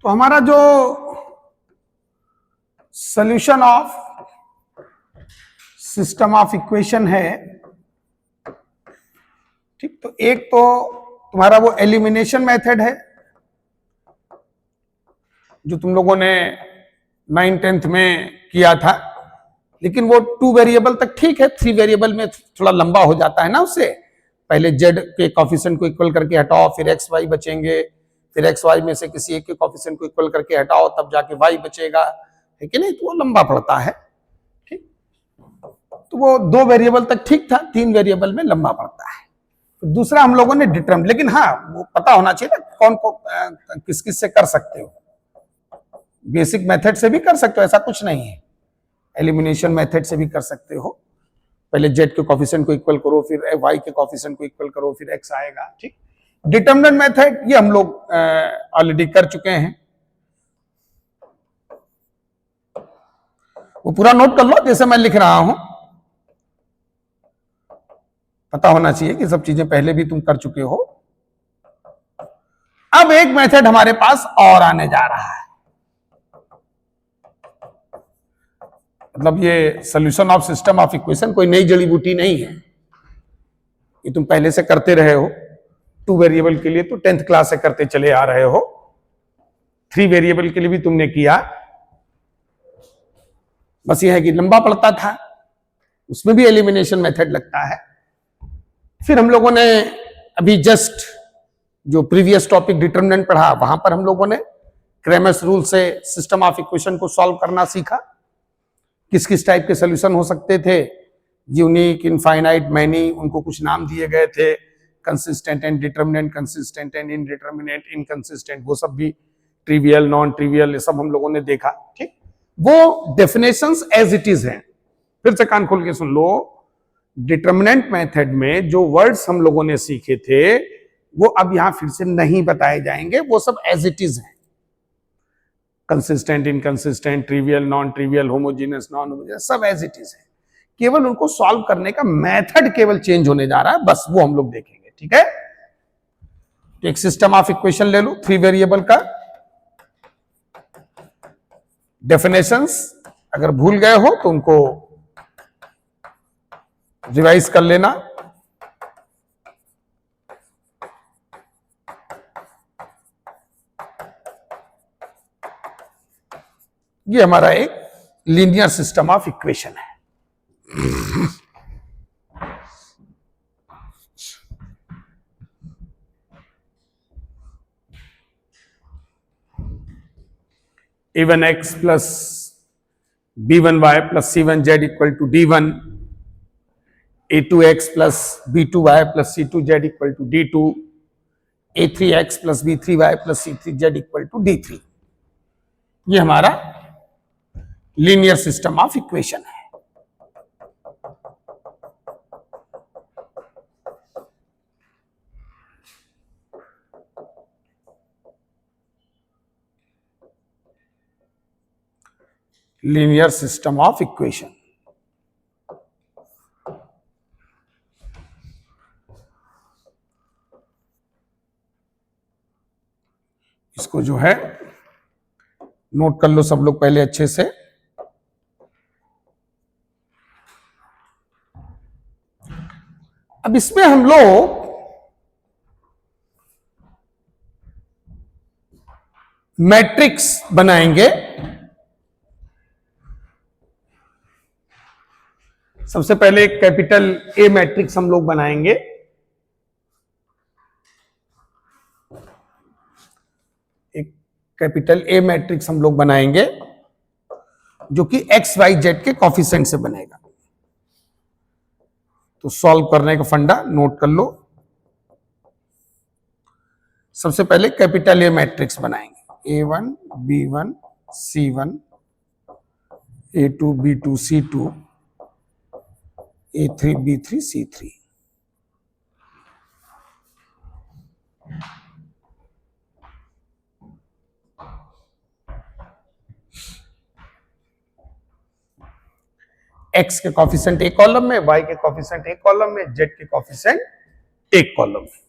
तो हमारा जो solution of system of equation है, ठीक, तो एक तो तुम्हारा वो एलिमिनेशन मेथड है जो तुम लोगों ने 9th-10th में किया था, लेकिन वो 2 वेरिएबल तक ठीक है, 3 वेरिएबल में थोड़ा लंबा हो जाता है ना। उससे पहले z के कॉफिशिएंट को इक्वल करके हटाओ, फिर x y बचेंगे, फिर x y में से किसी एक के कॉफिशिएंट को इक्वल करके हटाओ, तब जाके y बचेगा, है कि नहीं? तो वो लंबा पड़ता है, ठीक। तो वो 2 वेरिएबल तक ठीक था, 3 वेरिएबल में लंबा पड़ता है। तो दूसरा हम लोगों ने डिटरमिनेंट, लेकिन हाँ वो पता होना चाहिए ना कौन को किस किस से कर सकते हो। बेसिक मेथड से भी कर सकते हो, ऐसा कुछ नहीं है। एलिमिनेशन मेथड से भी कर सकते हो। पहले z के कॉफिशिएंट को इक्वल करो, फिर y के कॉफिशिएंट को इक्वल करो, फिर x आएगा, ठीक। डिटरमिनेंट मेथड ये हम लोग ऑलरेडी कर चुके हैं, वो पूरा नोट कर लो जैसे मैं लिख रहा हूं। पता होना चाहिए कि सब चीजें पहले भी तुम कर चुके हो। अब एक मेथड हमारे पास और आने जा रहा है, मतलब ये solution of system of equation कोई नई जड़ी बूटी नहीं है, ये तुम पहले से करते रहे हो। 2 वेरिएबल के लिए तो 10th क्लास से करते चले आ रहे हो, 3 वेरिएबल के लिए भी तुमने किया। बस यह है कि लंबा पड़ता था, उसमें भी एलिमिनेशन मेथड लगता है। फिर हम लोगों ने अभी जस्ट जो प्रीवियस टॉपिक डिटरमिनेंट पढ़ा, वहां पर हम लोगों ने क्रेमर्स रूल से सिस्टम ऑफ इक्वेशन को सॉल्व करना सीखा। किस किस टाइप के सॉल्यूशन हो सकते थे, यूनिक, इनफाइनाइट, मैनी, उनको कुछ नाम दिए गए थे, consistent and determinant, consistent and indeterminant, inconsistent, वो सब भी, ट्रिवियल, नॉन ट्रिवियल, ये सब हम लोगों ने देखा, ठीक। वो डेफिनेशंस एज इट इज हैं। फिर से कान खोल के सुन लो, डिटरमिनेंट मेथड में जो वर्ड्स हम लोगों ने सीखे थे वो अब यहां फिर से नहीं बताए जाएंगे, वो सब एज इट इज है। Consistent, inconsistent, trivial, non trivial, homogeneous, non homogeneous, सब एज इट इज है। केवल उनको सॉल्व करने का मेथड केवल चेंज होने जा रहा है, बस वो हम लोग देखेंगे, ठीक है। तो एक सिस्टम ऑफ इक्वेशन ले लो 3 वेरिएबल का, डेफिनेशंस अगर भूल गए हो तो उनको रिवाइज कर लेना। ये हमारा एक लीनियर सिस्टम ऑफ इक्वेशन है। a1x plus b1y plus c1z equal to d1, a2x plus b2y plus c2z equal to d2, a3x plus b3y plus c3z equal to d3। ये हमारा लीनियर सिस्टम ऑफ इक्वेशन है। Linear system of equation, इसको जो है note कर लो सब लोग पहले अच्छे से। अब इसमें हम लोग मैट्रिक्स बनाएंगे। सबसे पहले एक कैपिटल ए मैट्रिक्स हम लोग बनाएंगे। एक कैपिटल ए मैट्रिक्स हम लोग बनाएंगे जो कि एक्स वाई जेड के कॉफिशिएंट से बनेगा। तो सॉल्व करने का फंडा नोट कर लो। सबसे पहले कैपिटल ए मैट्रिक्स बनाएंगे, A1 B1 C1, A2 B2 C2, A3 B3 C3। X के कॉफिशिएंट एक कॉलम में, वाई के कॉफिशिएंट एक कॉलम में, जेड के कॉफिशिएंट एक कॉलम में।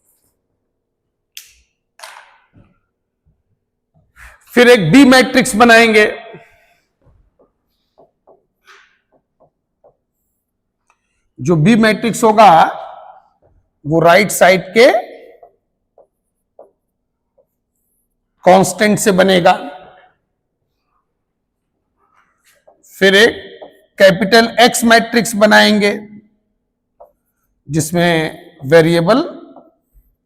फिर एक बी मैट्रिक्स बनाएंगे। जो बी मैट्रिक्स होगा वो राइट साइड के कांस्टेंट से बनेगा। फिर एक कैपिटल एक्स मैट्रिक्स बनाएंगे जिसमें वेरिएबल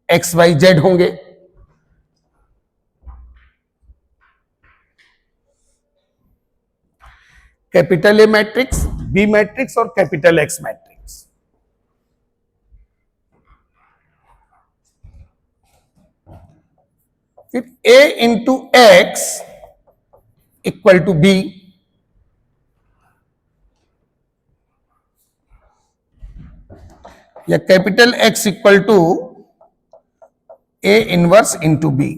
एक्स वाई जेड होंगे। Capital A matrix, B matrix और कैपिटल एक्स मैट्रिक्स। फिर a into x equal to B, या capital X equal to A inverse into B.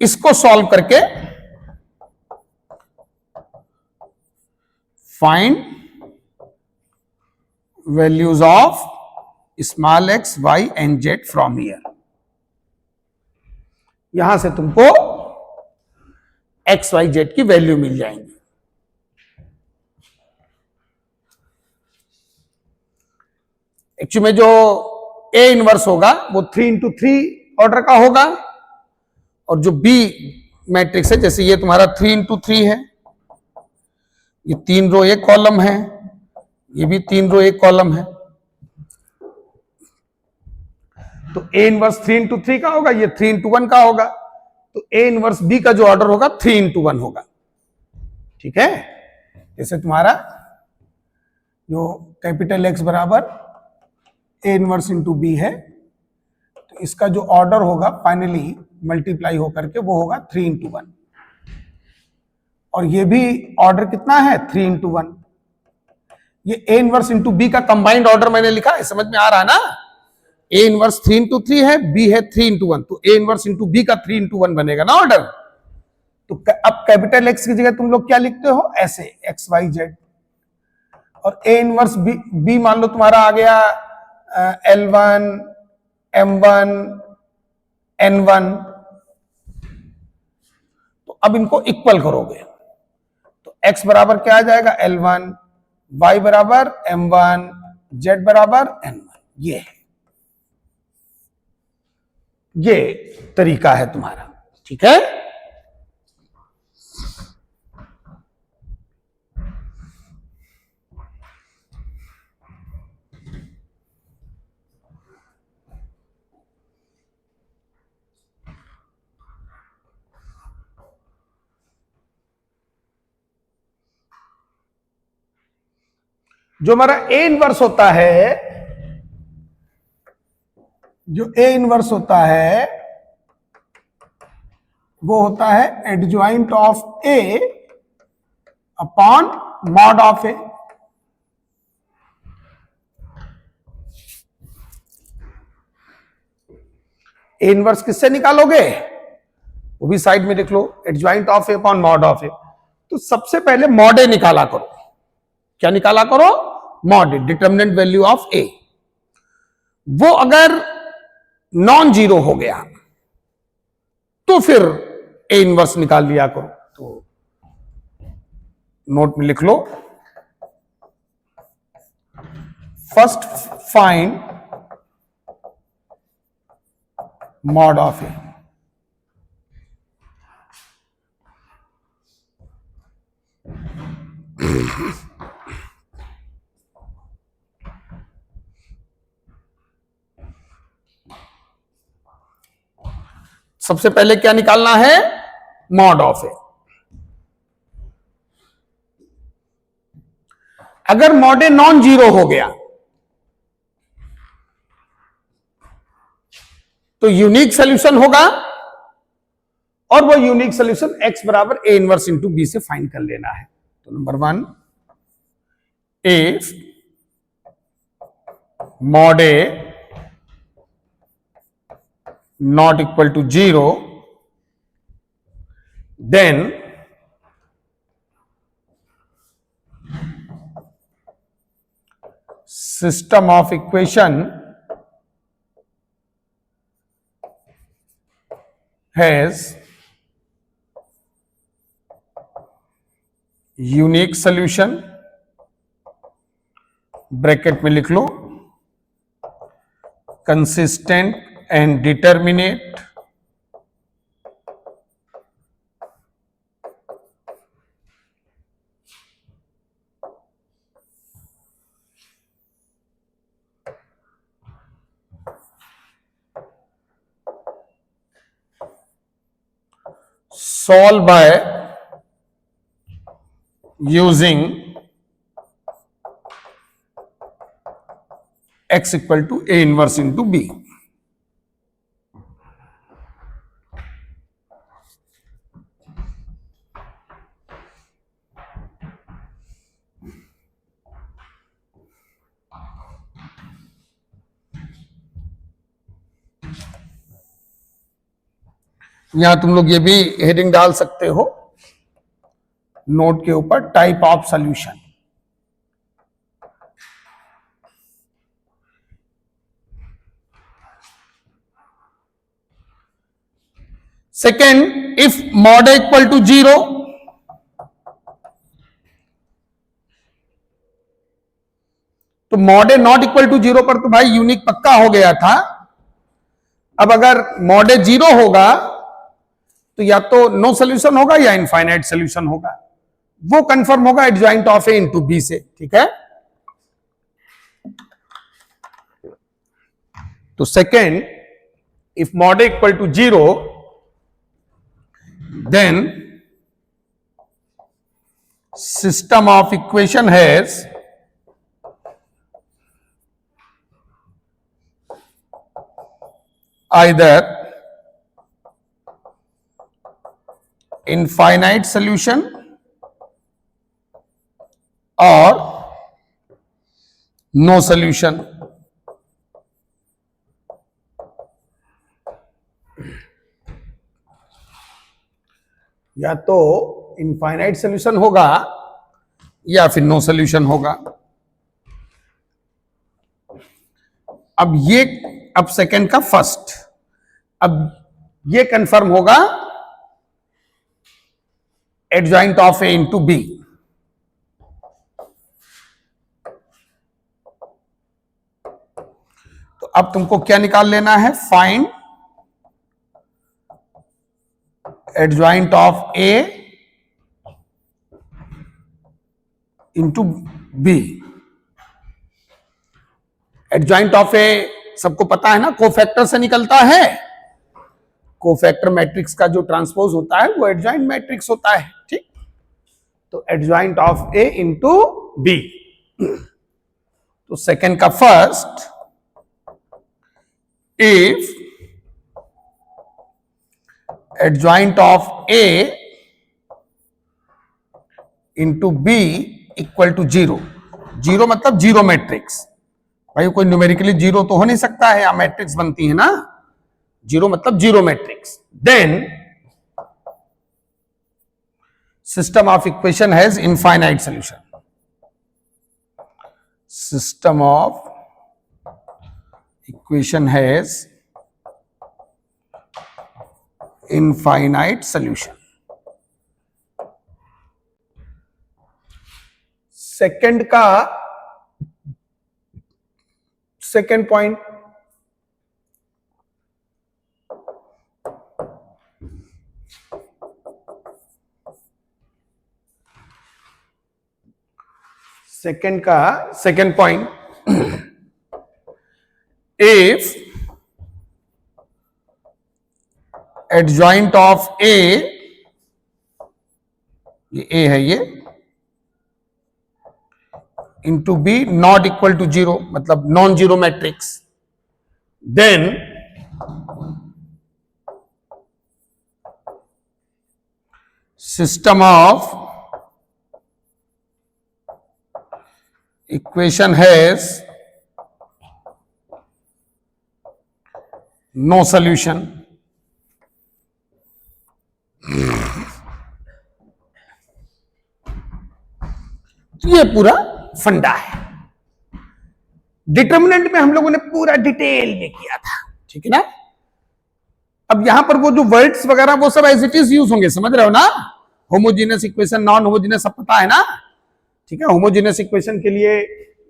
इसको सॉल्व करके find values of small x y and z from here. यहां से तुमको x Y Z की value मिल जाएंगी। एक्चुअली में जो ए इनवर्स होगा वो 3x3 ऑर्डर का होगा, और जो बी मैट्रिक्स है, जैसे ये तुम्हारा 3x3 है, ये 3 रो 1 कॉलम है, ये भी 3 रो 1 कॉलम है, तो ए इनवर्स 3x3 का होगा, ये 3x1 का होगा, तो ए इनवर्स बी का जो ऑर्डर होगा 3x1 होगा। ठीक है, जैसे तुम्हारा जो कैपिटल एक्स बराबर ए इनवर्स इंटू बी है, तो इसका जो ऑर्डर होगा फाइनली मल्टीप्लाई होकर के वो होगा 3x1, और ये भी ऑर्डर कितना है 3x1। ये ए इनवर्स इंटू बी का कंबाइंड ऑर्डर मैंने लिखा है, समझ में आ रहा है ना। ए इनवर्स 3x3 है, बी है 3x1, तो ए इनवर्स इंटू बी का 3x1 बनेगा ना ऑर्डर। तो अब कैपिटल एक्स की जगह तुम लोग क्या लिखते हो, ऐसे एक्स वाई जेड, और ए इनवर्स बी मान लो तुम्हारा आ गया L1 M1 N1। तो अब इनको इक्वल करोगे तो x बराबर क्या आ जाएगा L1, y बराबर M1, z बराबर N1। ये तरीका है तुम्हारा। ठीक है, जो हमारा ए इनवर्स होता है, जो ए इनवर्स होता है वो होता है adjoint of A upon mod of A. A inverse किससे निकालोगे, वो भी साइड में लिख लो, adjoint of A upon mod of A. तो सबसे पहले मॉड ए निकाला करो। क्या निकाला करो, mod A, determinant value of A. वो अगर नॉन जीरो हो गया तो फिर ए इनवर्स निकाल लिया करो। तो नोट में लिख लो, फर्स्ट फाइंड मॉड ऑफ ए। सबसे पहले क्या निकालना है, मॉड ऑफ ए। अगर मॉड ए नॉन जीरो हो गया तो यूनिक सॉल्यूशन होगा, और वो यूनिक सॉल्यूशन x बराबर ए इनवर्स इंटू बी से फाइंड कर लेना है। तो number 1, if mod A not equal to 0, then system of equation has unique solution, bracket में लिख लो, consistent and determinate, solved by using x equal to A inverse into B. यहां तुम लोग ये भी हेडिंग डाल सकते हो नोट के ऊपर, type of solution. Second, if mod equal to 0, तो mod A not equal to 0 पर तो भाई यूनिक पक्का हो गया था। अब अगर मॉड ए 0 होगा तो या तो नो सोल्यूशन होगा या इनफाइनाइट सोल्यूशन होगा, वो कंफर्म होगा adjoint of A into B से। ठीक है, तो second, if mod A equal to 0, then system of equation has either infinite solution or no solution। या तो इनफाइनाइट सॉल्यूशन होगा या फिर नो सॉल्यूशन होगा। अब सेकंड का फर्स्ट, अब ये कंफर्म होगा adjoint of A into B. तो अब तुमको क्या निकाल लेना है, find adjoint of A into B. Adjoint of A सबको पता है ना, कोफैक्टर से निकलता है। कोफैक्टर मैट्रिक्स का जो ट्रांसपोज होता है वो एडजॉइंट मैट्रिक्स होता है। ठीक, तो adjoint of A into B. तो सेकंड का first, if adjoint of A into B equal to 0। 0 मतलब जीरो मैट्रिक्स। भाई कोई न्यूमेरिकली 0 तो हो नहीं सकता है, यहां मैट्रिक्स बनती है ना, 0 मतलब zero matrix. Then system of equation has infinite solution. System of equation has infinite solution. Second का सेकंड पॉइंट, सेकंड का second point, if adjoint of A, ये ए है ये, into B not equal to 0 मतलब non zero matrix, then system of equation has no solution. ये पूरा फंडा है। डिटर्मिनेंट में हम लोगों ने पूरा डिटेल में किया था, ठीक है ना। अब यहां पर वो जो वर्ड्स वगैरह वो सब एज इट इज यूज होंगे, समझ रहे हो ना। होमोजीनियस इक्वेशन, नॉन होमोजीनियस सब पता है ना, ठीक है। होमोजीनियस इक्वेशन के लिए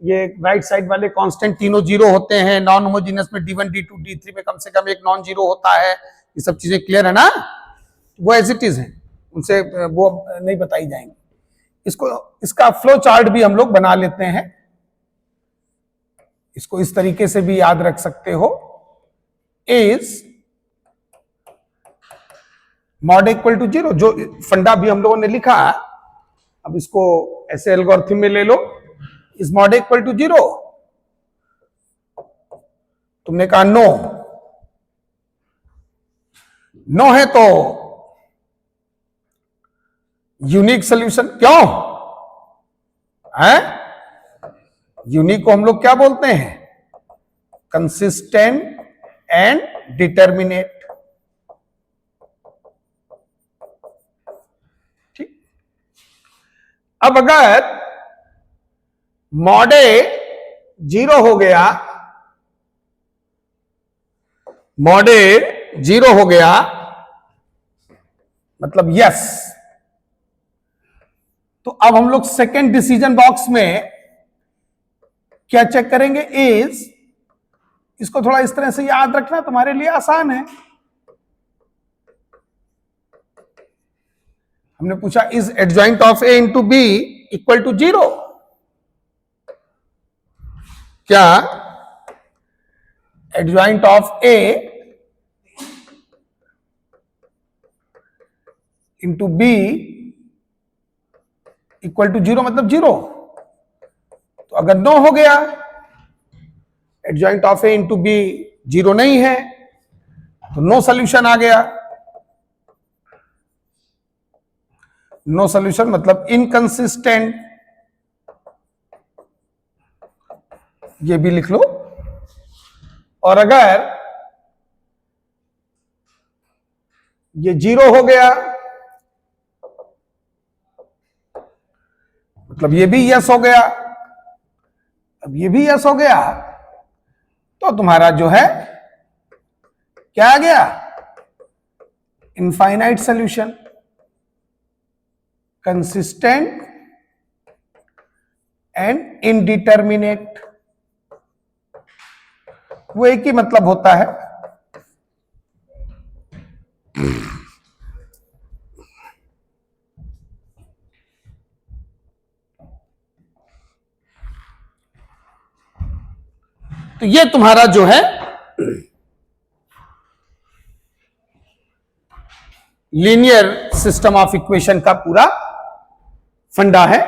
ये राइट साइड वाले कांस्टेंट तीनों जीरो होते हैं, नॉन होमोजीनियस में D1 D2 D3 में कम से कम एक नॉन जीरो होता है, ये सब चीजें क्लियर है ना। वो एज इट इज है, उनसे वो नहीं बताई जाएंगी। इसको, इसका फ्लो चार्ट भी हम लोग बना लेते हैं, इसको इस तरीके से भी याद रख सकते हो। Is mod equal to zero, जो फंडा भी हम लोगों ने लिखा है, अब इसको ऐसे एल्गोरिथम में ले लो। Is mod equal to zero, तुमने कहा नो, नो है तो यूनिक सॉल्यूशन। क्यों है यूनिक को हम लोग क्या बोलते हैं, कंसिस्टेंट एंड डिटर्मिनेट, ठीक। अब अगर मॉड ए जीरो हो गया, मॉड ए जीरो हो गया मतलब यस, तो अब हम लोग सेकेंड डिसीजन बॉक्स में क्या चेक करेंगे, इज, इसको थोड़ा इस तरह से याद रखना, तुम्हारे लिए आसान है। हमने पूछा is adjoint of A into B equal to zero, क्या adjoint of A into B equal to zero मतलब जीरो। तो अगर नो हो गया, adjoint of A into B zero नहीं है, तो नो सॉल्यूशन आ गया। नो सॉल्यूशन मतलब इनकंसिस्टेंट, ये भी लिख लो। और अगर ये जीरो हो गया मतलब ये भी यस हो गया, अब ये भी यस हो गया, तो तुम्हारा जो है क्या आ गया, infinite solution, consistent and indeterminate, वो एक ही मतलब होता है। तो ये तुम्हारा जो है लीनियर सिस्टम ऑफ इक्वेशन का पूरा फंडा है।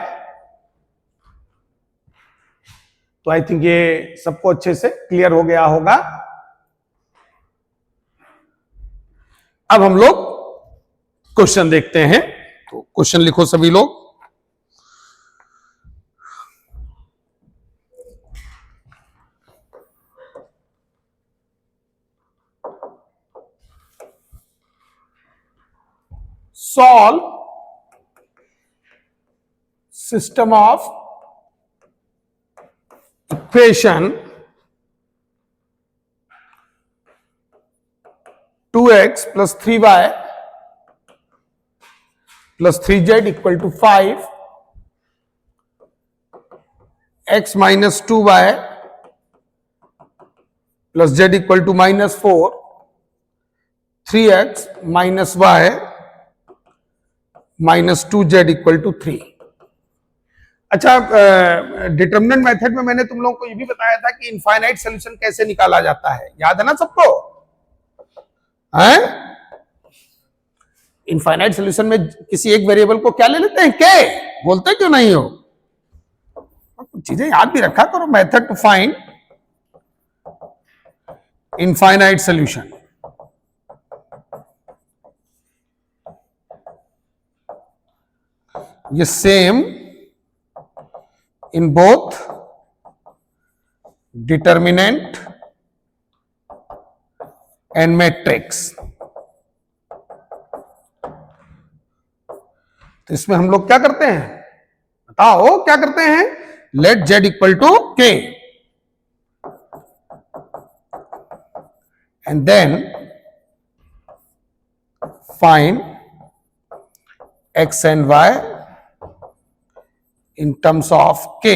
तो आई थिंक ये सबको अच्छे से क्लियर हो गया होगा। अब हम लोग क्वेश्चन देखते हैं, तो क्वेश्चन लिखो सभी लोग। Solve system of equation 2x plus 3y plus 3z equal to 5, x minus 2y plus z equal to minus 4, 3x minus y minus 2z equal to 3। अच्छा, डिटरमिनेंट मेथड में मैंने तुम लोगों को ये भी बताया था कि इनफाइनाइट सॉल्यूशन कैसे निकाला जाता है, याद है ना सबको? इनफाइनाइट सॉल्यूशन में किसी एक वेरिएबल को क्या ले लेते हैं, के, बोलते क्यों नहीं हो? कुछ चीजें याद भी रखा करो। Method to find infinite solution, ये same in both determinant and matrix। तो इसमें हम लोग क्या करते हैं, बताओ क्या करते हैं? लेट z इक्वल टू के, and then find x and y in terms of k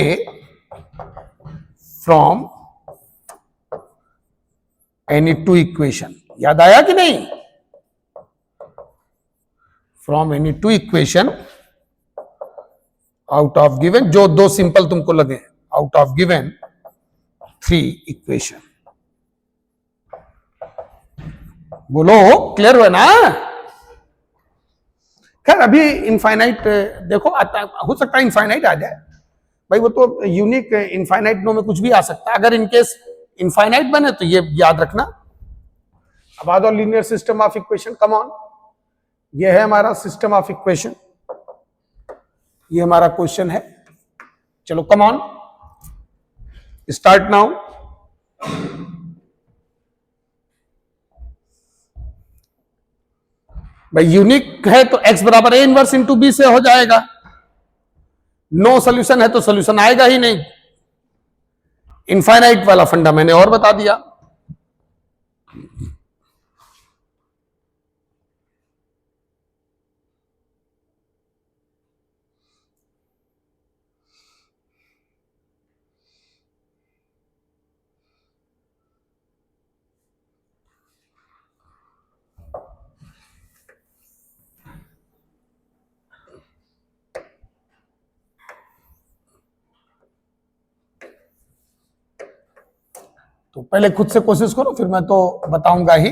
from any two equation. याद आया कि नहीं? From any two equation out of given, जो दो सिंपल तुमको लगे, out of given three equation. बोलो, क्लियर हुआ ना? खैर अभी इनफाइनाइट देखो आता, हो सकता है इनफाइनाइट आ जाए भाई, वो तो यूनिक इनफाइनाइट नो में कुछ भी आ सकता है. अगर इनकेस इनफाइनाइट बने तो ये याद रखना. अब आ जाओ linear system of equation. Come on, ये है हमारा सिस्टम ऑफ इक्वेशन, ये हमारा क्वेश्चन है. चलो कम ऑन, स्टार्ट नाउ. भाई यूनिक है तो x बराबर a इनवर्स इंटू बी से हो जाएगा. नो सोल्यूशन है तो सोल्यूशन आएगा ही नहीं. इनफाइनाइट वाला फंडा मैंने और बता दिया. तो पहले खुद से कोशिश करो, फिर मैं तो बताऊंगा ही.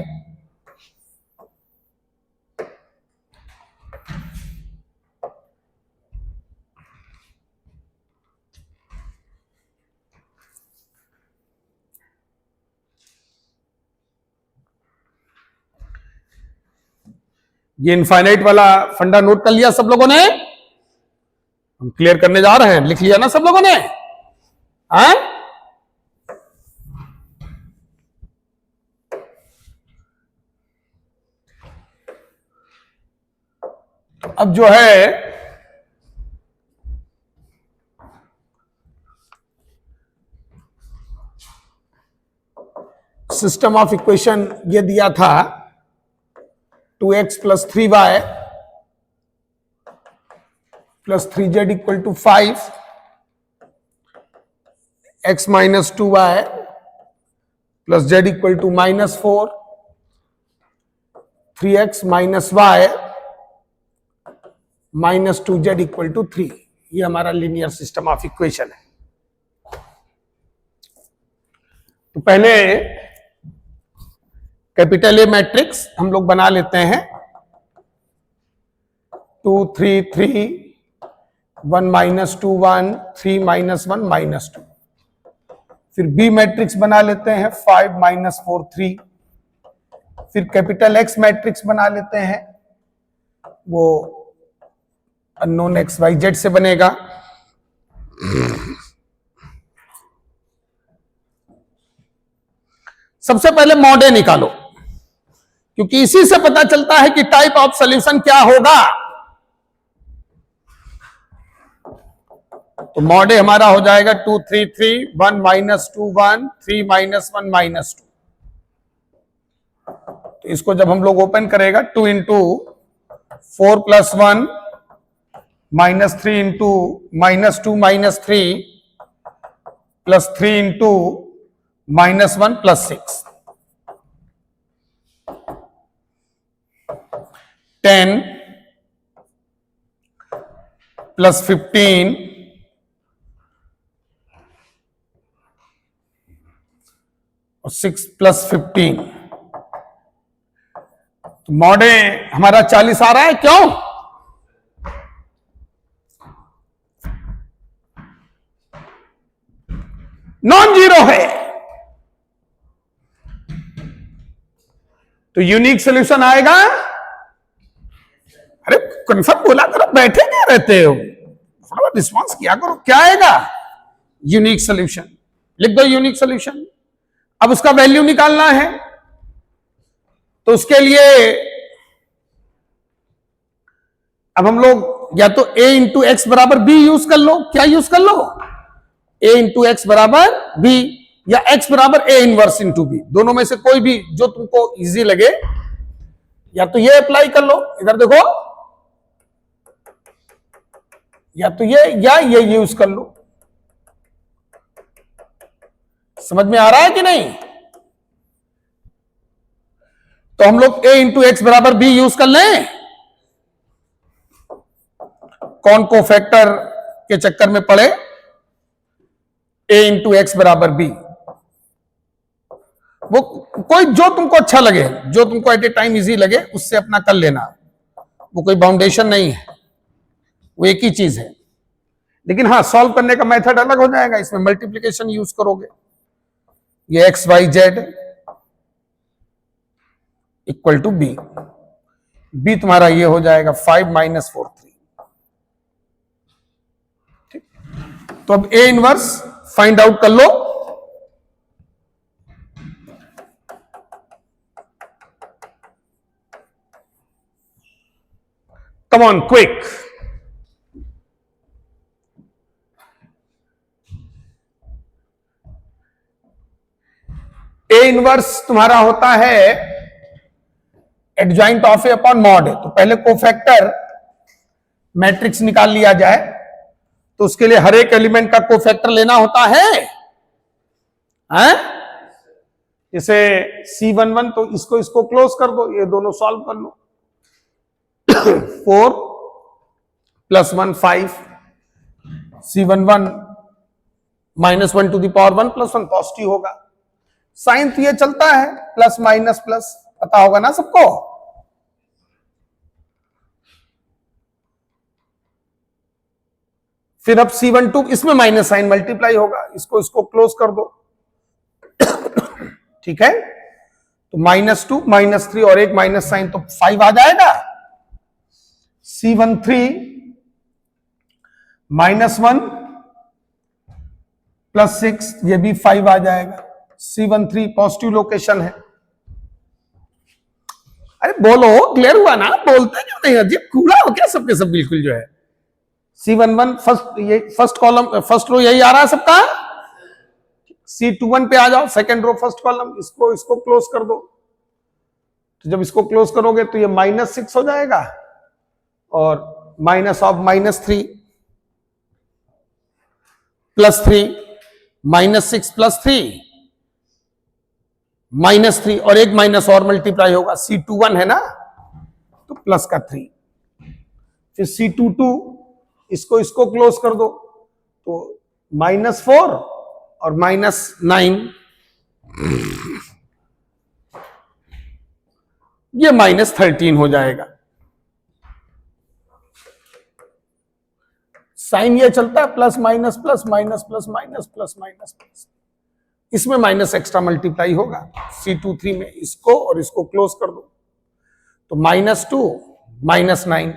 ये इनफाइनाइट वाला फंडा नोट कर लिया सब लोगों ने? हम क्लियर करने जा रहे हैं, लिख लिया ना सब लोगों ने? हाँ, अब जो है सिस्टम ऑफ इक्वेशन ये दिया था 2x plus 3y plus 3z equal to 5, x minus 2y plus z equal to -4, 3x minus y minus 2z equal to 3. ये हमारा लीनियर सिस्टम ऑफ इक्वेशन है. तो पहले कैपिटल ए मैट्रिक्स हम लोग बना लेते हैं. 2 3 3 1 माइनस 2 1 3 माइनस 1 माइनस 2. फिर बी मैट्रिक्स बना लेते हैं 5 माइनस 4 3. फिर कैपिटल एक्स मैट्रिक्स बना लेते हैं, वो अननोन एक्स वाई जेड से बनेगा. सबसे पहले मॉडे निकालो, क्योंकि इसी से पता चलता है कि टाइप ऑफ सॉल्यूशन क्या होगा. तो मॉडे हमारा हो जाएगा 2 3 3 1 माइनस 2 1 3 माइनस 1 माइनस 2. तो इसको जब हम लोग ओपन करेगा 2 into 4 plus 1 minus 3 into minus 2 minus 3 plus 3 into minus 1 plus 6, 10 plus 15 और 6 प्लस 15. तो मॉडे हमारा 40 आ रहा है. क्यों? नॉन जीरो है. तो यूनिक सॉल्यूशन आएगा. अरे कन्फर्म बोला करो, बैठे क्या रहते हो, थोड़ा रिस्पॉन्स किया करो. क्या आएगा? Unique solution. लिख दो यूनिक सॉल्यूशन. अब उसका वैल्यू निकालना है, तो उसके लिए अब हम लोग या तो a इंटू एक्स बराबर बी यूज कर लो. क्या यूज कर लो? a इंटू एक्स बराबर बी. या x बराबर a इनवर्स इंटू बी, दोनों में से कोई भी जो तुमको इजी लगे, या तो ये अप्लाई कर लो, इधर देखो, या तो ये यूज कर लो। समझ में आ रहा है कि नहीं? तो हम लोग a इंटू एक्स बराबर b यूज कर लें। कौन को फैक्टर के चक्कर में पड़े, a इंटू एक्स बराबर b, वो कोई जो तुमको अच्छा लगे, जो तुमको एट ए टाइम इजी लगे, उससे अपना कर लेना, वो कोई बाउंडेशन नहीं है, वो एक ही चीज है। लेकिन हाँ, सॉल्व करने का मेथड अलग हो जाएगा, इसमें मल्टीप्लिकेशन यूज करोगे। ये X Y Z equal to B, B तुम्हारा ये हो जाएगा 5 माइनस 4 3। ठीक, तो अब ए इनवर्स फाइंड आउट कर लो। Come on quick. A inverse तुम्हारा होता है adjoint of A upon mod है। तो पहले कोफैक्टर मैट्रिक्स निकाल लिया जाए, तो उसके लिए हर एक एलिमेंट का कोफैक्टर लेना होता है, हैं? जैसे C11, तो इसको क्लोज कर दो, ये दोनों सॉल्व कर लो। 4 + 1 5, C11 -1 to the power 1 + 1 positive होगा। साइन तो ये चलता है, प्लस माइनस प्लस, पता होगा ना सबको। फिर अब C12 इसमें माइनस साइन मल्टीप्लाई होगा, इसको क्लोज कर दो। ठीक है, तो -2 -3 और एक माइनस साइन, तो 5 आ जाएगा। C13 -1 + 6, ये भी 5 आ जाएगा। C13 पॉजिटिव लोकेशन है। अरे बोलो, क्लियर हुआ ना? बोलते क्यों नहीं? अजीब कूड़ा हो क्या सबके सब, बिल्कुल जो है। C11 first column, first row यही आ रहा है सबका। C21 पे आ जाओ, सेकंड रो फर्स्ट कॉलम, इसको क्लोज कर दो। तो जब इसको क्लोज करोगे तो ये -6 हो जाएगा, और माइनस ऑफ -3 +3 -6 +3 -3 और एक माइनस और मल्टीप्लाई होगा। C21 है ना, तो प्लस का 3। फिर C22, इसको क्लोज कर दो, तो -4 और -9, ये -13 हो जाएगा। साइन ये चलता है plus minus plus minus plus minus plus minus plus, इसमें माइनस एक्स्ट्रा मल्टीप्लाई होगा C23 में, इसको और इसको क्लोज कर दो, तो -2 -9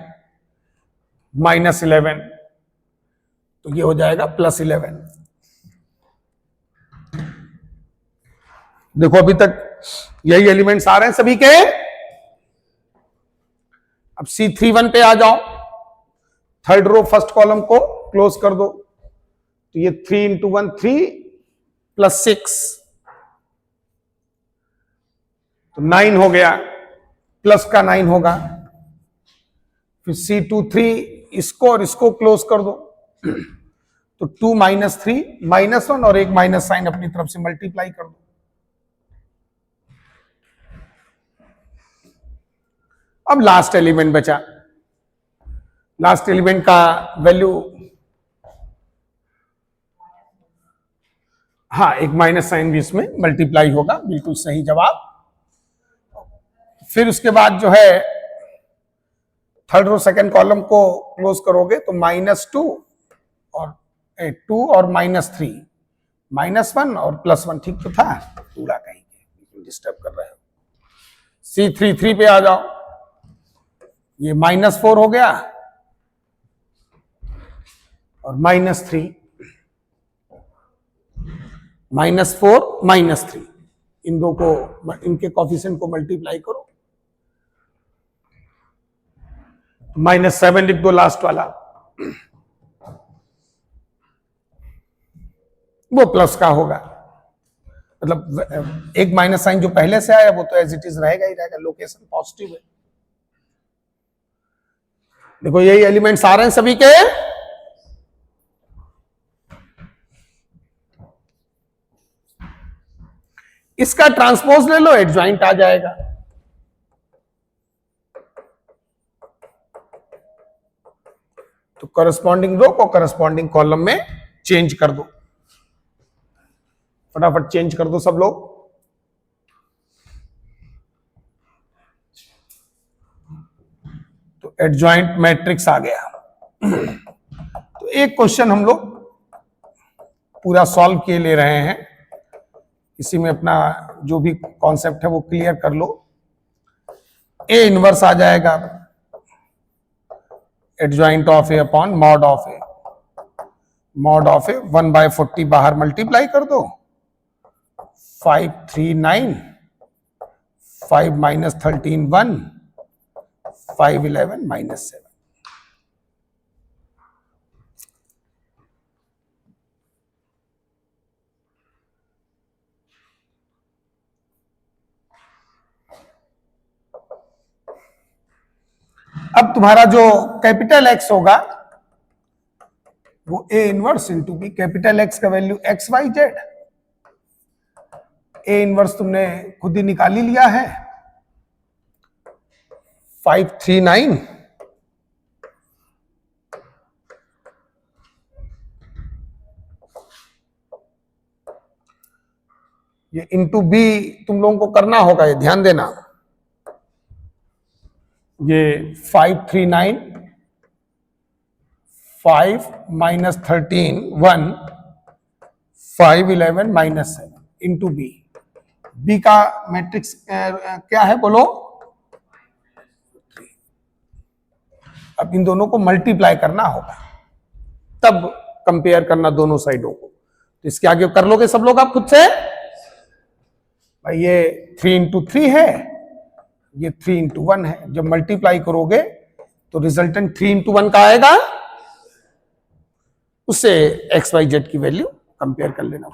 -11, तो ये हो जाएगा +11। देखो अभी तक यही एलिमेंट्स आ रहे हैं सभी के। अब C31 पे आ जाओ, थर्ड रो फर्स्ट कॉलम को क्लोज कर दो, तो ये 3 × 1 3 + 6, तो 9 हो गया, प्लस का 9 होगा। फिर C23, इसको और इसको क्लोज कर दो, तो 2 -3 -1 और एक माइनस साइन अपनी तरफ से मल्टीप्लाई कर दो। अब लास्ट एलिमेंट बचा, लास्ट एलिमेंट का वैल्यू, हाँ एक माइनस साइन भी इसमें मल्टीप्लाई होगा, बिल्कुल सही जवाब। फिर उसके बाद जो है थर्ड रो सेकंड कॉलम को क्लोज करोगे, तो -2 और 2 और -3 -1 और +1, ठीक तो था, पूरा कहीं के डिस्टर्ब कर रहे हो। C33 पे आ जाओ, ये -4 हो गया और -3, -4 -3, इन दो को, इनके कोफिशिएंट को मल्टीप्लाई करो, -7 लिख दो लास्ट वाला, वो प्लस का होगा। मतलब एक माइनस साइन जो पहले से आया वो तो एज इट इज रहेगा ही रहेगा, लोकेशन पॉजिटिव है। देखो यही एलिमेंट्स आ रहे हैं सभी के, इसका ट्रांसपोज ले लो, एडजॉइंट आ जाएगा। तो करस्पॉन्डिंग रो को करस्पॉन्डिंग कॉलम में चेंज कर दो, फटाफट चेंज कर दो सब लोग। तो एडजॉइंट मैट्रिक्स आ गया। तो एक क्वेश्चन हम लोग पूरा सॉल्व किए ले रहे हैं, इसी में अपना जो भी कॉन्सेप्ट है वो क्लियर कर लो। ए इनवर्स आ जाएगा adjoint of A upon mod of A, mod of A 1/40 बाहर मल्टीप्लाई कर दो, 539, 5 माइनस 13 1, 5 11 माइनस 7। अब तुम्हारा जो कैपिटल एक्स होगा वो A inverse into B, capital X का value x Y z, A inverse तुमने खुद ही निकाल ही लिया है 539, ये इंटू बी तुम लोगों को करना होगा, ये ध्यान देना। ये 539, 5 minus 13 1, 5 11 minus 7 into B. B का मैट्रिक्स क्या है बोलो? अब इन दोनों को मल्टीप्लाई करना होगा, तब कंपेयर करना दोनों साइडों को। तो इसके आगे कर लोगे सब लोग आप खुद से? भाई ये 3 इंटू 3 है, ये 3 इंटू 1 है। जब मल्टीप्लाई करोगे तो रिजल्टेंट 3 इंटू 1 का आएगा, उससे एक्स वाई जेड की वैल्यू कंपेयर कर लेना,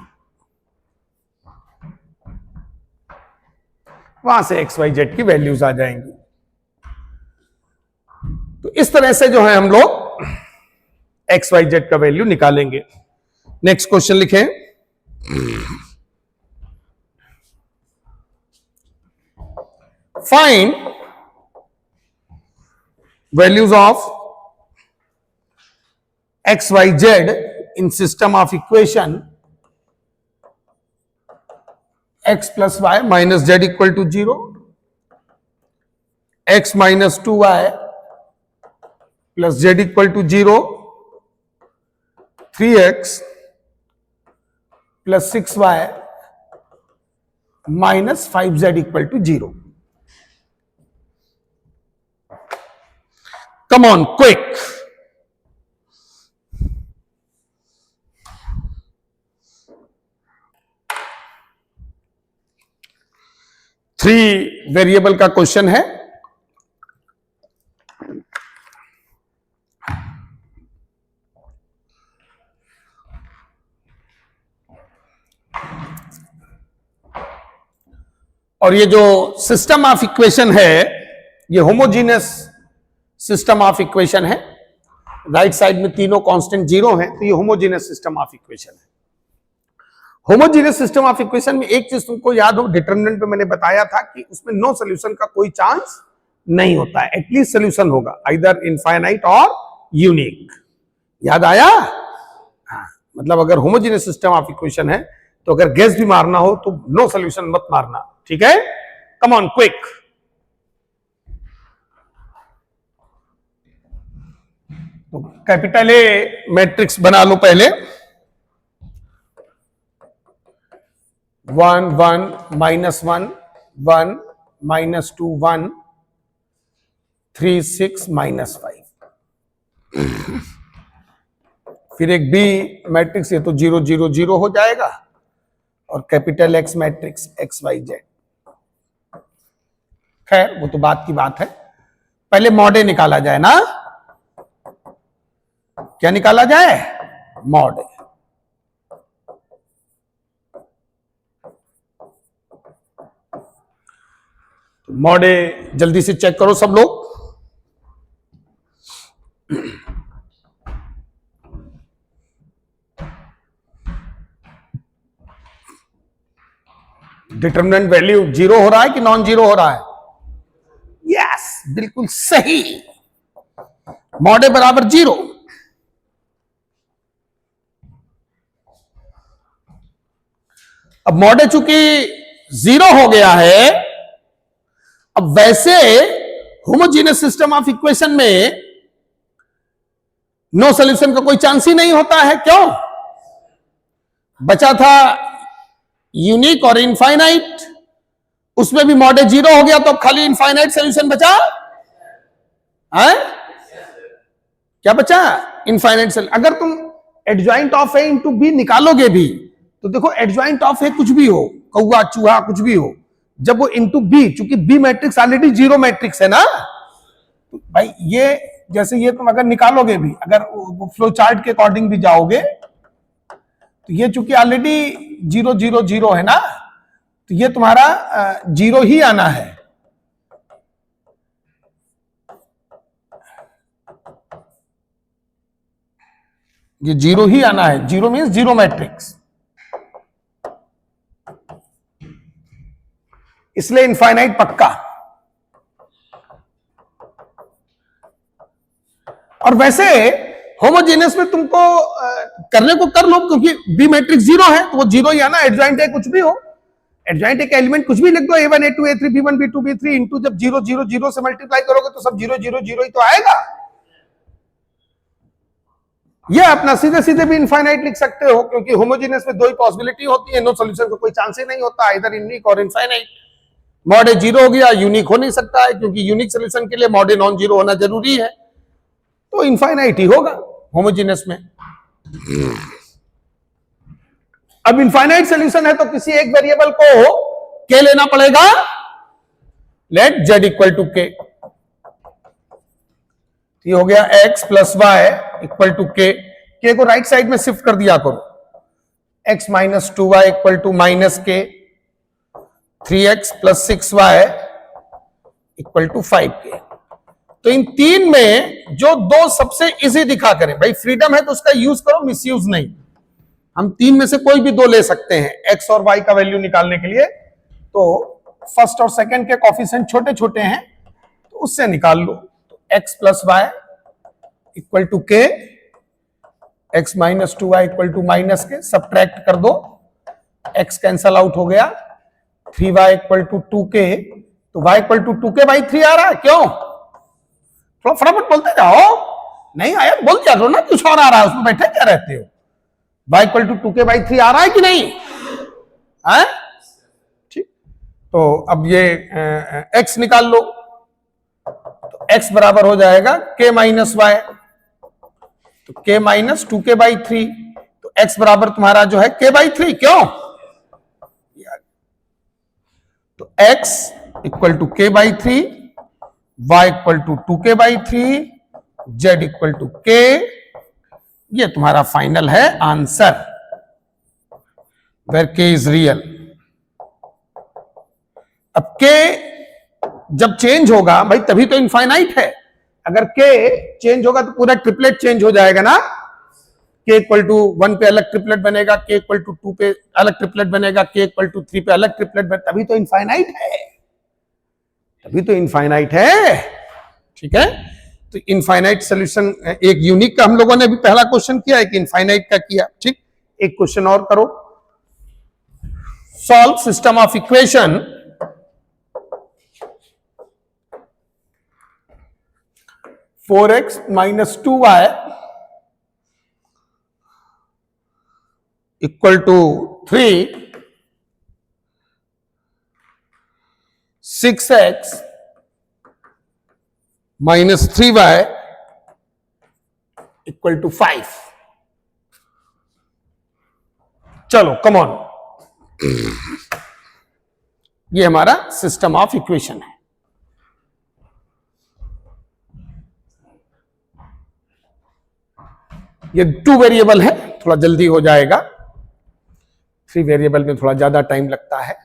वहां से एक्स वाई जेड की वैल्यूज आ जाएंगी। तो इस तरह से जो है हम लोग एक्स वाई जेड का वैल्यू निकालेंगे। नेक्स्ट क्वेश्चन लिखें। Find values of X Y Z in system of equation x plus Y minus Z equal to 0, x minus 2y plus Z equal to 0, 3x plus 6y minus 5z equal to 0। Come on quick. Three variable का question है। और ये जो system of equation है ये homogeneous system of equation है। Right side में तीनों कांस्टेंट जीरो हैं, तो ये होमोजीनियस सिस्टम ऑफ इक्वेशन है। होमोजीनियस सिस्टम ऑफ इक्वेशन में एक चीज तुमको याद हो, डिटरमिनेंट पे मैंने बताया था कि उसमें नो सोल्यूशन का कोई चांस नहीं होता है, एटलीस्ट सोल्यूशन होगा आइदर इनफाइनाइट और यूनिक। याद आया? हाँ, मतलब अगर होमोजीनियस सिस्टम ऑफ इक्वेशन है तो अगर गेस भी मारना हो तो नो सोल्यूशन मत मारना, ठीक है? कम ऑन क्विक। तो कैपिटल ए मैट्रिक्स बना लो पहले। 1 1 माइनस 1 1 माइनस 2 1 3 6 माइनस 5। फिर एक बी मैट्रिक्स, ये तो 0 0 0 हो जाएगा, और capital X matrix X Y Z. खैर वो तो बात की बात है, पहले मॉड ए निकाला जाए ना। क्या निकाला जाए? मॉड ए। मॉडे जल्दी से चेक करो सब लोग। डिटरमिनेंट वैल्यू 0 हो रहा है कि नॉन जीरो हो रहा है? यस, बिल्कुल सही। मॉडे बराबर 0। अब मॉडे चूंकि 0 हो गया है, अब वैसे होमोजीनियस सिस्टम ऑफ इक्वेशन में नो सॉल्यूशन का कोई चांस ही नहीं होता है। क्यों? बचा था यूनिक और इनफाइनाइट, उसमें भी मॉडे 0 हो गया, तो अब खाली इनफाइनाइट सॉल्यूशन बचा है। क्या बचा? Infinite solution. अगर तुम adjoint of A into B निकालोगे भी, तो देखो एडजॉइंट ऑफ ए कुछ भी हो, कौआ चूहा कुछ भी हो, जब वो इंटू बी, चूंकि बी मैट्रिक्स ऑलरेडी 0 मैट्रिक्स है ना, तो भाई ये जैसे ये तुम अगर निकालोगे भी, अगर फ्लो चार्ट के अकॉर्डिंग भी जाओगे, तो ये चूंकि ऑलरेडी 0 0 0 है ना, तो ये तुम्हारा 0 ही आना है। ये 0 ही आना है। 0 मीन्स 0 मैट्रिक्स, इसलिए इनफाइनाइट पक्का। और वैसे होमोजेनियस में तुमको करने को कर लो, क्योंकि बी मैट्रिक्स 0 है तो वो 0 ही आना। एडजॉइंट है कुछ भी हो, एडजॉइंट एक एलिमेंट कुछ भी लिख दो, A1 A2 A3 B1 B2 B3 into जब 0 0 0 से मल्टीप्लाई करोगे तो सब 0 0 0 ही तो आएगा। ये अपना सीधे सीधे भी इनफाइनाइट लिख सकते हो, क्योंकि होमोजेनियस में 2 ही पॉसिबिलिटी होती है, नो सॉल्यूशन का कोई चांस ही नहीं होता, इधर यूनिक और इनफाइनाइट। मॉडे 0 हो गया, यूनिक हो नहीं सकता है, क्योंकि यूनिक सॉल्यूशन के लिए मॉडे नॉन जीरो होना जरूरी है, तो इनफाइनाइट ही होगा होमोजेनियस में। अब इनफाइनाइट सॉल्यूशन है तो किसी एक वेरिएबल को के लेना पड़ेगा। लेट z इक्वल टू के, ये हो गया x plus Y equal to K को राइट साइड में शिफ्ट कर दिया करो। x minus 2y equal to minus K, 3x plus 6y equal to 5k। तो इन तीन में जो 2 सबसे इजी दिखा करें, भाई फ्रीडम है तो उसका यूज करो, मिसयूज नहीं। हम 3 में से कोई भी 2 ले सकते हैं x और y का वैल्यू निकालने के लिए। तो फर्स्ट और सेकंड के कोफिशिएंट छोटे छोटे हैं, तो उससे निकाल लो। तो x plus Y equal to K, x minus 2y equal to minus K, subtract कर दो, x कैंसल आउट हो गया, 3y इक्वल टू 2k, तो y equal to 2k by 3 आ रहा है। क्यों? थोड़ा फटाफट बोलते जाओ, नहीं आया बोल क्या दो ना, कुछ और आ रहा है उसमें बैठे क्या रहते हो। y equal to 2k by 3 आ रहा है कि नहीं है? ठीक, तो अब ये x निकाल लो, तो x बराबर हो जाएगा k माइनस वाई, तो k माइनस 2k बाई 3, तो x बराबर तुम्हारा जो है k बाई 3। क्यों? तो x equal to k by 3, y equal to 2k by 3, z equal to k। ये तुम्हारा फाइनल है answer, where k is real. अब k जब चेंज होगा भाई तभी तो इनफाइनाइट है। अगर k चेंज होगा तो पूरा ट्रिपलेट चेंज हो जाएगा ना। k इक्वल टू 1 पे अलग ट्रिपलेट बनेगा, k इक्वल टू 2 पे अलग ट्रिपलेट बनेगा, k इक्वल टू 3 पे अलग ट्रिपलेट बनेगा, तभी तो इनफाइनाइट है, तभी तो इनफाइनाइट है। ठीक है, तो इनफाइनाइट सॉल्यूशन, एक यूनिक का हम लोगों ने भी पहला क्वेश्चन किया, एक इनफाइनाइट का किया। ठीक, एक क्वेश्चन और करो। Solve system of equation 4x minus 2y equal to 3, 6x minus 3y equal to 5। चलो कम ऑन, ये हमारा सिस्टम ऑफ इक्वेशन है। ये 2 वेरिएबल है, थोड़ा जल्दी हो जाएगा। 3 वेरिएबल में थोड़ा ज्यादा टाइम लगता है।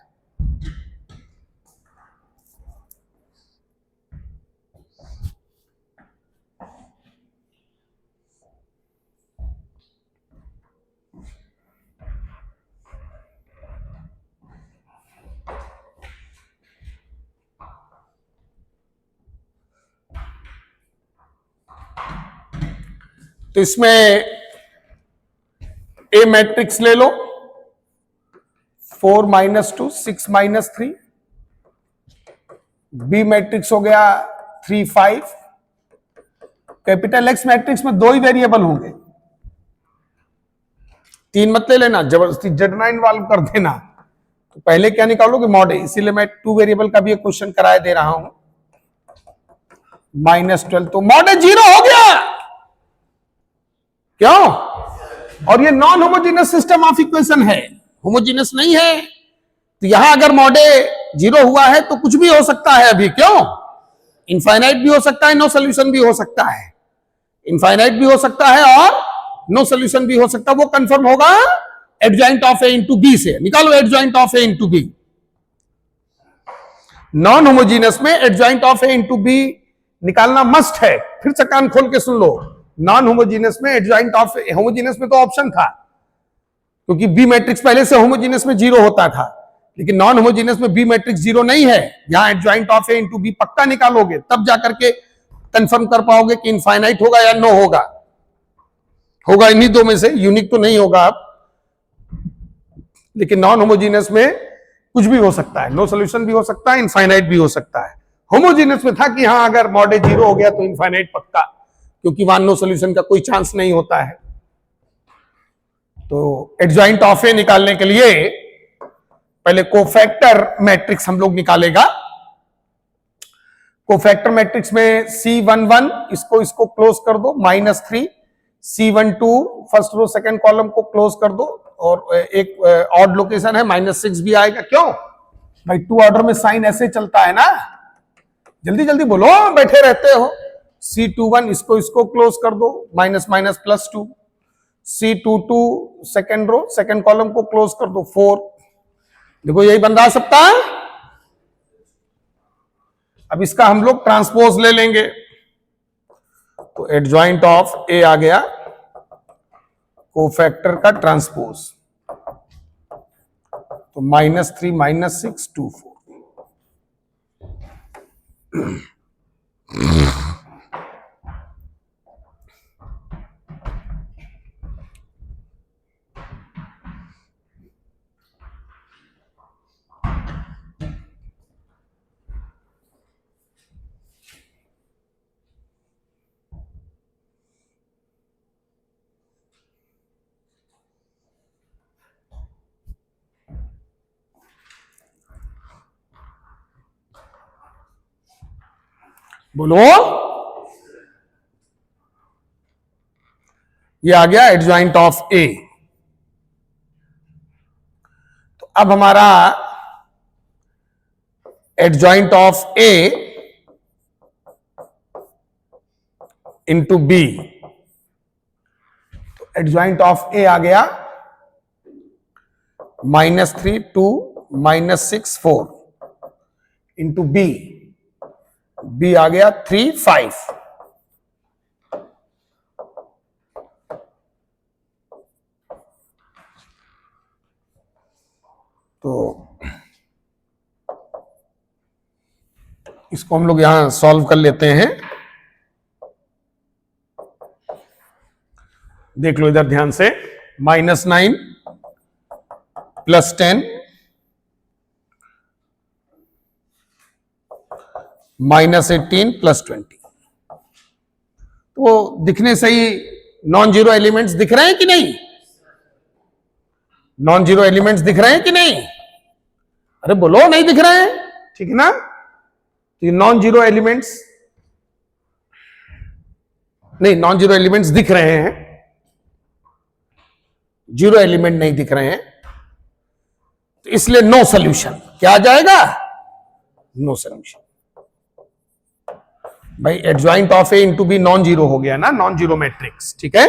तो इसमें ए मैट्रिक्स ले लो, 4 - 2 6 - 3, बी मैट्रिक्स हो गया 3 5, कैपिटल एक्स मैट्रिक्स में 2 ही वेरिएबल होंगे, 3 मत ले लेना, जबरदस्ती Z9 इन्वॉल्व कर देना। तो पहले क्या निकालोगे, मॉड ए, इसीलिए मैं 2 वेरिएबल का भी एक क्वेश्चन कराया दे रहा हूं। -12, तो मॉड ए 0 हो गया, क्यों? और ये non homogeneous system of equation है, होमोजेनियस नहीं है। तो यहां अगर मॉड ए 0 हुआ है तो कुछ भी हो सकता है अभी, क्यों? इनफाइनाइट भी हो सकता है, नो सोल्यूशन भी हो सकता है, इनफाइनाइट भी हो सकता है और नो सोल्यूशन भी हो सकता है। वो कंफर्म होगा adjoint of A into B से। निकालो adjoint of A into B. Non homogeneous में adjoint of A into B निकालना मस्ट है। फिर से कान खोल के सुन लो, नॉन होमोजीनियस में एडजॉइंट ऑफ ए, होमोजीनियस में तो ऑप्शन था क्योंकि बी मैट्रिक्स पहले से होमोजीनियस में 0 होता था, लेकिन नॉन होमोजीनियस में बी मैट्रिक्स 0 नहीं है। यहां adjoint of A into B पक्का निकालोगे तब जाकर के कंफर्म कर पाओगे कि इनफाइनाइट होगा या नो होगा। होगा इन्हीं दो में से, यूनिक तो नहीं होगा आप, लेकिन नॉन होमोजीनियस में कुछ भी हो सकता है, नो सोल्यूशन भी हो सकता है, इनफाइनाइट भी हो सकता है। होमोजीनियस में था कि हाँ अगर मॉड ए 0 हो गया तो इनफाइनाइट पक्का, क्योंकि वहां नो सोल्यूशन का कोई चांस नहीं होता है। तो एडजॉइंट ऑफ ए निकालने के लिए पहले कोफैक्टर मैट्रिक्स हम लोग निकालेगा। कोफैक्टर मैट्रिक्स में C11 इसको क्लोज कर दो, -3, C12 first row second column को क्लोज कर दो, और एक ऑड लोकेशन है -6 भी आएगा। क्यों भाई, 2 ऑर्डर में साइन ऐसे चलता है ना, जल्दी जल्दी बोलो, बैठे रहते हो। C21 इसको क्लोज कर दो, -+2, C22 second row second column को क्लोज कर दो, 4। देखो यही बन रहा सबका। अब इसका हम लोग ट्रांसपोज ले लेंगे, तो एडजॉइंट ऑफ ए आ गया कोफैक्टर का ट्रांसपोज, तो -3 - 6 2 4। बोलो, ये आ गया एडजॉइंट ऑफ ए। तो अब हमारा adjoint of A into B, तो एडजॉइंट ऑफ ए आ गया -3 2 -6 4 इंटू बी, बी आ गया 3 5। तो इसको हम लोग यहां सॉल्व कर लेते हैं। देख लो इधर ध्यान से, -9 +10 -18 +20। तो दिखने से ही नॉन जीरो एलिमेंट्स दिख रहे हैं कि नहीं? नॉन जीरो एलिमेंट्स दिख रहे हैं कि नहीं? अरे बोलो, नहीं दिख रहे हैं, ठीक है ना? तो नॉन जीरो एलिमेंट्स, नहीं, नॉन जीरो एलिमेंट्स दिख रहे हैं, जीरो एलिमेंट नहीं दिख रहे हैं, तो इसलिए नो सोल्यूशन। क्या आ जाएगा? No solution. भाई adjoint of A into B non zero हो गया ना, नॉन जीरो मैट्रिक्स, ठीक है।